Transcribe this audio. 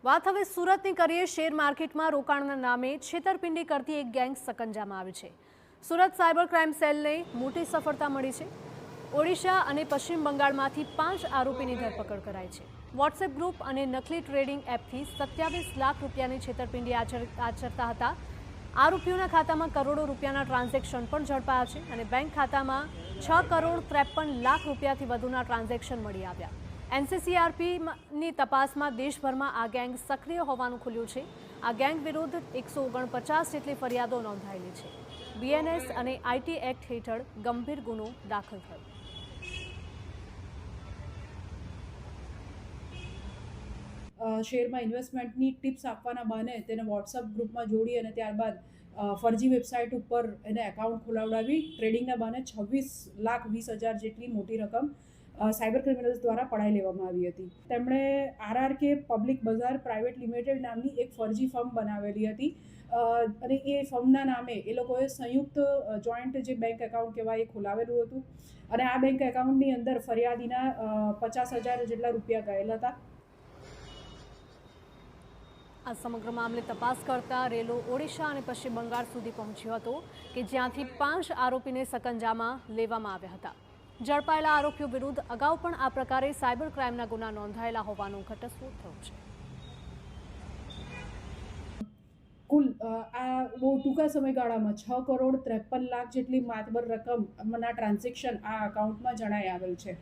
વાત હવે સુરતની કરીએ। શેર માર્કેટમાં રોકાણના નામે છેતરપિંડી કરતી એક ગેંગ સકંજામાં આવી છે। સુરત સાયબર ક્રાઇમ સેલને મોટી સફળતા મળી છે। ઓડિશા અને પશ્ચિમ બંગાળમાંથી 5 આરોપીની ધરપકડ કરાઈ છે। વોટ્સએપ ગ્રુપ અને નકલી ટ્રેડિંગ એપથી 27 લાખ રૂપિયાની છેતરપિંડી આચરતા હતા। આરોપીઓના ખાતામાં કરોડો રૂપિયાના ટ્રાન્ઝેક્શન પણ ઝડપાયા છે અને બેંક ખાતામાં 6 કરોડ 53 લાખ રૂપિયાથી વધુના ટ્રાન્ઝેક્શન મળી આવ્યા। એનસીસીઆરપીની તપાસમાં દેશભરમાં આ ગેંગ સક્રિય હોવાનું ખુલ્યું છે। આ ગેંગ વિરુદ્ધ 149 જેટલી ફરિયાદો નોંધાયેલી છે। બીએનએસ અને આઈટી એક્ટ હેઠળ ગંભીર ગુનો દાખલ થયો। શેરમાં ઇન્વેસ્ટમેન્ટની ટિપ્સ આપવાના બહાને તેને વોટ્સઅપ ગ્રુપમાં જોડી અને ત્યારબાદ ફરજી વેબસાઇટ ઉપર એને એકાઉન્ટ ખોલાવડાવી ટ્રેડિંગના બહાને 26,20,000 જેટલી મોટી રકમ સાયબર ક્રિમિનલ્સ દ્વારા પડાવી લેવામાં આવી હતી। તેમણે આરઆરકે પબ્લિક બજાર પ્રાઇવેટ લિમિટેડ નામની એક ફરજી ફર્મ બનાવેલી હતી અને એ ફર્મના નામે એ લોકોએ સંયુક્ત જોઈન્ટ જે બેંક એકાઉન્ટ કહેવાય એ ખોલાવેલું હતું અને આ બેંક એકાઉન્ટની અંદર ફરિયાદીના 50,000 જેટલા રૂપિયા ગયેલા હતા। આ સમગ્ર મામલે તપાસ કરતા રેલો ઓડિશા અને પશ્ચિમ બંગાળ સુધી પહોંચ્યો હતો કે જ્યાંથી 5 આરોપીને સકંજામાં લેવામાં આવ્યા હતા। ઝડપાયેલા આરોપીઓ વિરુદ્ધ અગાઉ પણ આ પ્રકારે સાયબર ક્રાઇમના ગુના નોંધાયેલા હોવાનું ઘટસ્ફોટ થયું છે। કુલ આ બહુ ટૂંકા સમયગાળામાં 6 કરોડ 53 લાખ જેટલી માતબર રકમના ટ્રાન્ઝેક્શન આ અકાઉન્ટમાં જણાઈ આવેલ છે।